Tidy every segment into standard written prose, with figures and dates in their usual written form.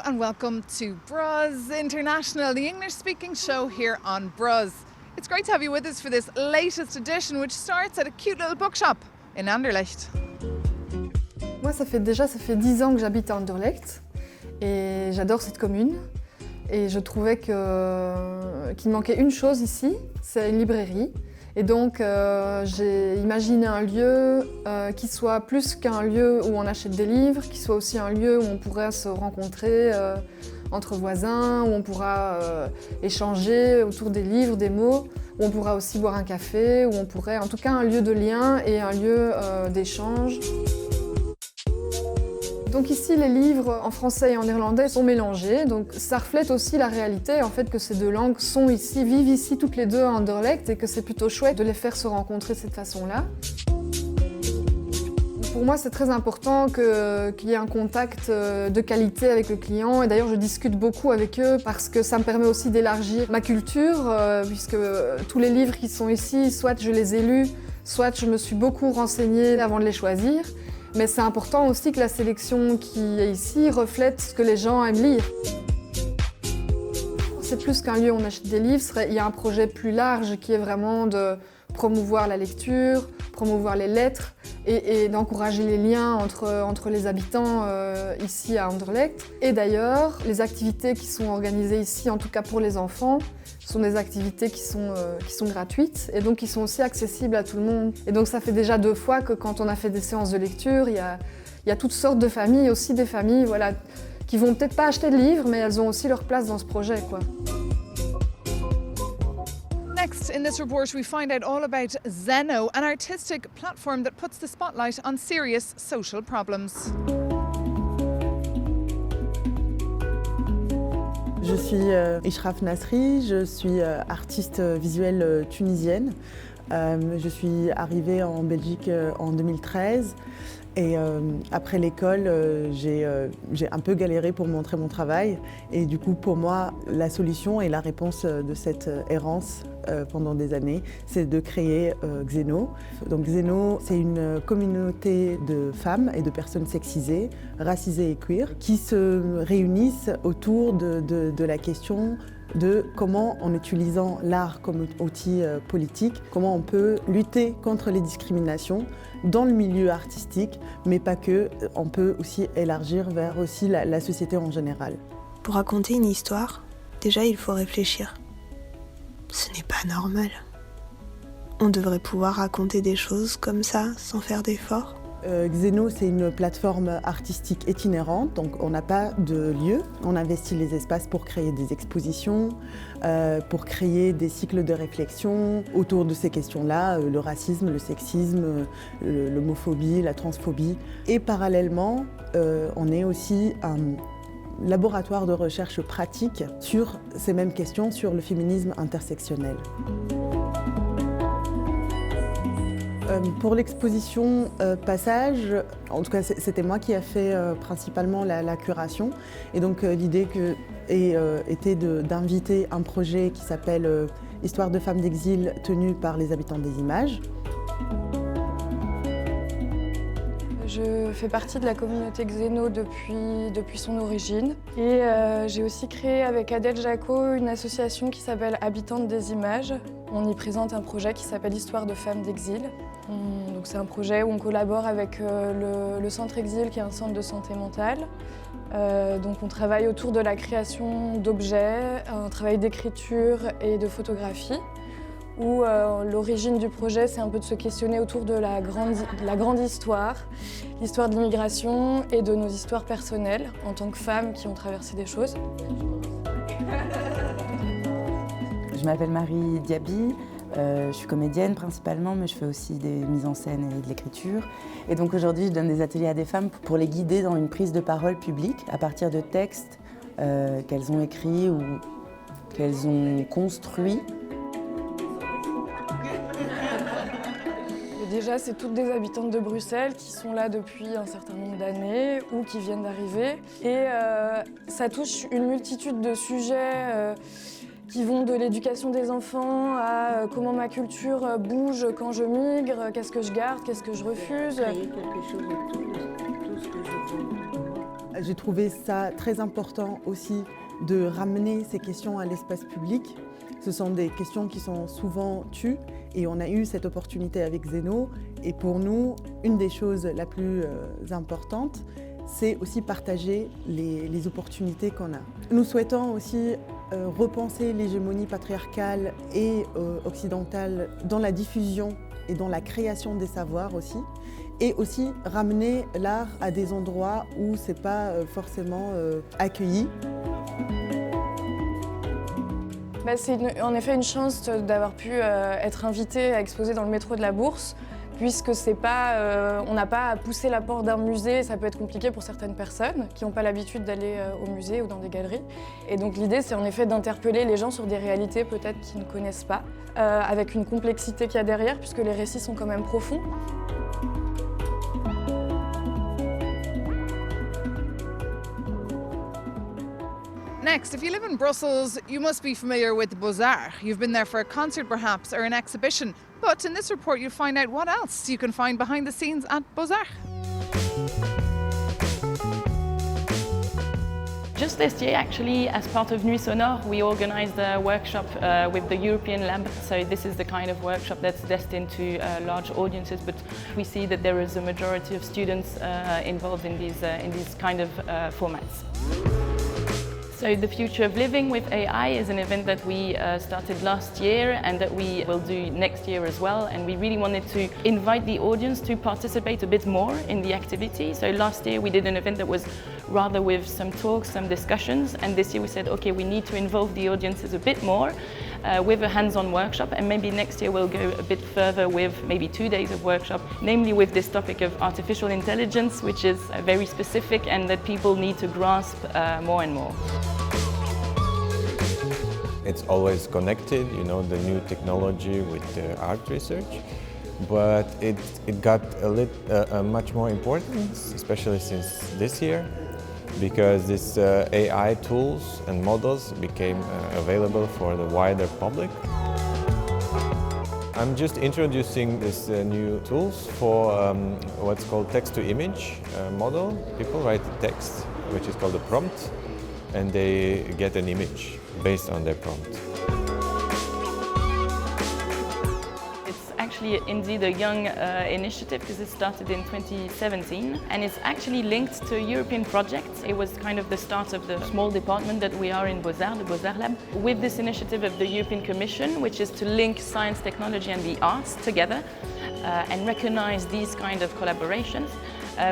and welcome to BRUZZ International, the English-speaking show here on BRUZZ. It's great to have you with us for this latest edition, which starts at a cute little bookshop in Anderlecht. Moi, ça fait 10 ans que j'habite à Anderlecht et j'adore cette commune. Et je trouvais qu'il manquait une chose ici, c'est une librairie. Et donc j'ai imaginé un lieu qui soit plus qu'un lieu où on achète des livres, qui soit aussi un lieu où on pourrait se rencontrer entre voisins, où on pourra échanger autour des livres, des mots, où on pourra aussi boire un café, où on pourrait, en tout cas un lieu de lien et un lieu d'échange. Donc ici, les livres en français et en néerlandais sont mélangés, donc ça reflète aussi la réalité, en fait, que ces deux langues sont ici, vivent ici toutes les deux à Anderlecht et que c'est plutôt chouette de les faire se rencontrer de cette façon-là. Pour moi, c'est très important qu'il y ait un contact de qualité avec le client et d'ailleurs, je discute beaucoup avec eux parce que ça me permet aussi d'élargir ma culture puisque tous les livres qui sont ici, soit je les ai lus, soit je me suis beaucoup renseignée avant de les choisir. Mais c'est important aussi que la sélection qui est ici reflète ce que les gens aiment lire. C'est plus qu'un lieu où on achète des livres, il y a un projet plus large qui est vraiment de promouvoir la lecture, promouvoir les lettres et d'encourager les liens entre les habitants ici à Anderlecht. Et d'ailleurs, les activités qui sont organisées ici, en tout cas pour les enfants, sont des activités qui sont gratuites et donc qui sont aussi accessibles à tout le monde. Et donc ça fait déjà 2 fois que quand on a fait des séances de lecture, il y a toutes sortes de familles, aussi des familles voilà, qui vont peut-être pas acheter de livres, mais elles ont aussi leur place dans ce projet, quoi. Next in this report, we find out all about Xeno, an artistic platform that puts the spotlight on serious social problems. Je suis Ishraf Nasri, je suis artiste visuelle tunisienne. Je suis arrivée en Belgique en 2013 et après l'école, j'ai un peu galéré pour montrer mon travail. Et du coup, pour moi, la solution et la réponse de cette errance pendant des années, c'est de créer Xeno. Donc Xeno, c'est une communauté de femmes et de personnes sexisées, racisées et queer, qui se réunissent autour de la question de comment, en utilisant l'art comme outil politique, comment on peut lutter contre les discriminations dans le milieu artistique, mais pas que, on peut aussi élargir vers aussi la société en général. Pour raconter une histoire, déjà il faut réfléchir. Ce n'est pas normal. On devrait pouvoir raconter des choses comme ça, sans faire d'efforts. Xeno, c'est une plateforme artistique itinérante, donc on n'a pas de lieu. On investit les espaces pour créer des expositions, pour créer des cycles de réflexion autour de ces questions-là, le racisme, le sexisme, l'homophobie, la transphobie. Et parallèlement, on est aussi un laboratoire de recherche pratique sur ces mêmes questions, sur le féminisme intersectionnel. Pour l'exposition Passage, en tout cas c'était moi qui ai fait principalement la curation. Et donc l'idée était d'inviter un projet qui s'appelle Histoire de femmes d'exil tenue par les habitants des images. Je fais partie de la communauté Xeno depuis son origine. Et j'ai aussi créé avec Adèle Jacot une association qui s'appelle Habitantes des images. On y présente un projet qui s'appelle Histoire de femmes d'exil. Donc c'est un projet où on collabore avec le Centre Exil, qui est un centre de santé mentale. Donc on travaille autour de la création d'objets, un travail d'écriture et de photographie, où l'origine du projet, c'est un peu de se questionner autour de la grande histoire, l'histoire de l'immigration et de nos histoires personnelles en tant que femmes qui ont traversé des choses. Je m'appelle Marie Diaby, je suis comédienne principalement, mais je fais aussi des mises en scène et de l'écriture. Et donc aujourd'hui, je donne des ateliers à des femmes pour les guider dans une prise de parole publique à partir de textes qu'elles ont écrits ou qu'elles ont construits. Déjà, c'est toutes des habitantes de Bruxelles qui sont là depuis un certain nombre d'années ou qui viennent d'arriver. Et ça touche une multitude de sujets qui vont de l'éducation des enfants à comment ma culture bouge quand je migre, qu'est-ce que je garde, qu'est-ce que je refuse. Créer quelque chose autour de tout ce que je veux. J'ai trouvé ça très important aussi de ramener ces questions à l'espace public. Ce sont des questions qui sont souvent tues et on a eu cette opportunité avec Xeno. Et pour nous, une des choses la plus importantes, c'est aussi partager les opportunités qu'on a. Nous souhaitons aussi repenser l'hégémonie patriarcale et occidentale dans la diffusion et dans la création des savoirs aussi. Et aussi ramener l'art à des endroits où ce n'est pas forcément accueilli. C'est en effet une chance d'avoir pu être invitée à exposer dans le métro de la Bourse, puisque on n'a pas à pousser la porte d'un musée, ça peut être compliqué pour certaines personnes qui n'ont pas l'habitude d'aller au musée ou dans des galeries. Et donc l'idée, c'est en effet d'interpeller les gens sur des réalités peut-être qu'ils ne connaissent pas, avec une complexité qu'il y a derrière, puisque les récits sont quand même profonds. Next, if you live in Brussels, you must be familiar with Bozar. You've been there for a concert perhaps, or an exhibition. But in this report, you'll find out what else you can find behind the scenes at Bozar. Just this year, actually, as part of Nuit Sonore, we organised a workshop with the European Lab. So this is the kind of workshop that's destined to large audiences, but we see that there is a majority of students involved in these kind of formats. So the Future of Living with AI is an event that we started last year and that we will do next year as well. And we really wanted to invite the audience to participate a bit more in the activity. So last year we did an event that was rather with some talks, some discussions. And this year we said, okay, we need to involve the audiences a bit more with a hands-on workshop. And maybe next year we'll go a bit further with maybe 2 days of workshop, namely with this topic of artificial intelligence, which is very specific and that people need to grasp more and more. It's always connected, you know, the new technology with the art research, but it got much more importance, especially since this year, because these AI tools and models became available for the wider public. I'm just introducing these new tools for what's called text-to-image model. People write the text, which is called a prompt, and they get an image based on their prompt. It's actually indeed a young initiative because it started in 2017 and it's actually linked to a European project. It was kind of the start of the small department that we are in Bozar, the Bozar Lab, with this initiative of the European Commission, which is to link science, technology and the arts together and recognize these kind of collaborations.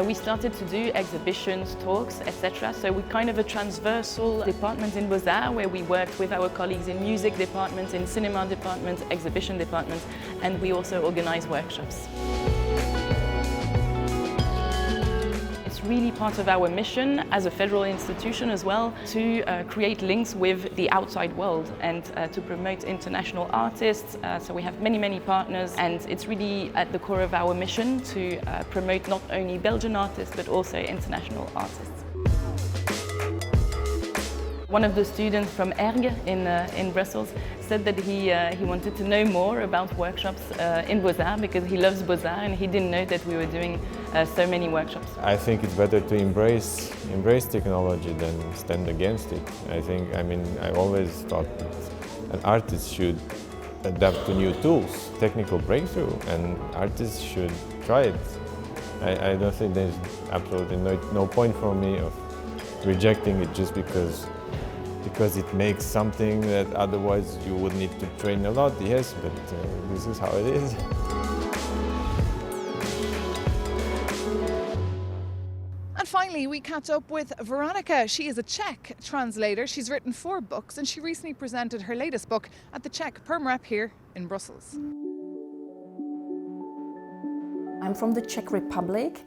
We started to do exhibitions, talks, etc. So we're kind of a transversal department in Bozar where we worked with our colleagues in music departments, in cinema departments, exhibition departments, and we also organize workshops. It's really part of our mission as a federal institution as well to create links with the outside world and to promote international artists. So we have many partners and it's really at the core of our mission to promote not only Belgian artists but also international artists. One of the students from Erg in Brussels said that he wanted to know more about workshops in Bozar because he loves Bozar and he didn't know that we were doing so many workshops. I think it's better to embrace technology than stand against it. I always thought that an artist should adapt to new tools, technical breakthrough, and artists should try it. I don't think there's absolutely no point for me of rejecting it just because it makes something that otherwise you would need to train a lot, yes, but this is how it is. And finally, we catch up with Veronika. She is a Czech translator. She's written 4 books and she recently presented her latest book at the Czech Perm Rep here in Brussels. I'm from the Czech Republic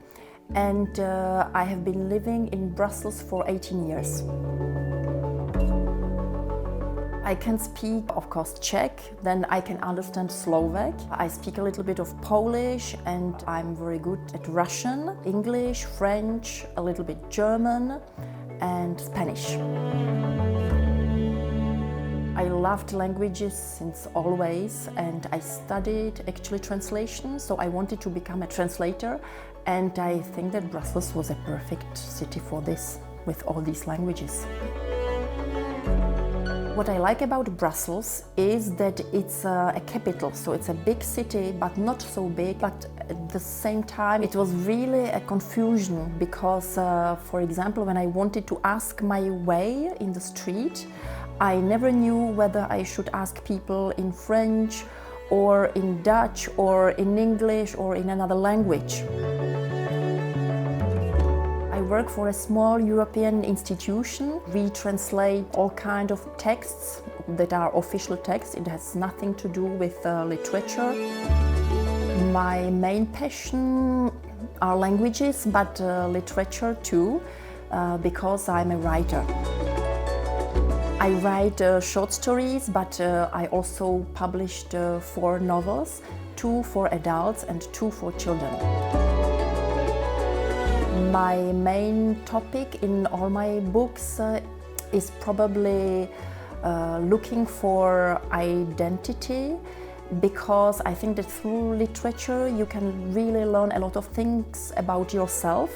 and I have been living in Brussels for 18 years. I can speak, of course, Czech, then I can understand Slovak. I speak a little bit of Polish and I'm very good at Russian, English, French, a little bit German and Spanish. I loved languages since always and I studied actually translation, so I wanted to become a translator and I think that Brussels was a perfect city for this. with all these languages. What I like about Brussels is that it's a capital, so it's a big city, but not so big. But at the same time, it was really a confusion because, for example, when I wanted to ask my way in the street, I never knew whether I should ask people in French or in Dutch or in English or in another language. I work for a small European institution. We translate all kinds of texts that are official texts. It has nothing to do with literature. My main passion are languages, but literature too, because I'm a writer. I write short stories, but I also published 4 novels, 2 for adults and 2 for children. My main topic in all my books is probably looking for identity, because I think that through literature you can really learn a lot of things about yourself,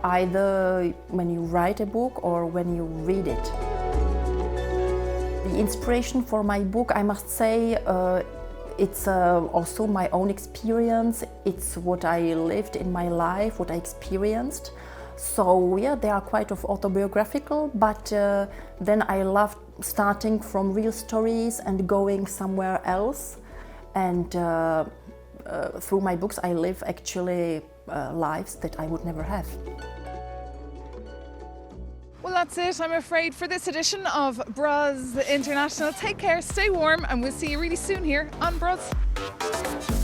either when you write a book or when you read it. The inspiration for my book, I must say, it's also my own experience. It's what I lived in my life, what I experienced. So yeah, they are quite of autobiographical, but then I love starting from real stories and going somewhere else. And through my books, I live actually lives that I would never have. Well, that's it, I'm afraid, for this edition of BRUZZ International. Take care, stay warm, and we'll see you really soon here on BRUZZ.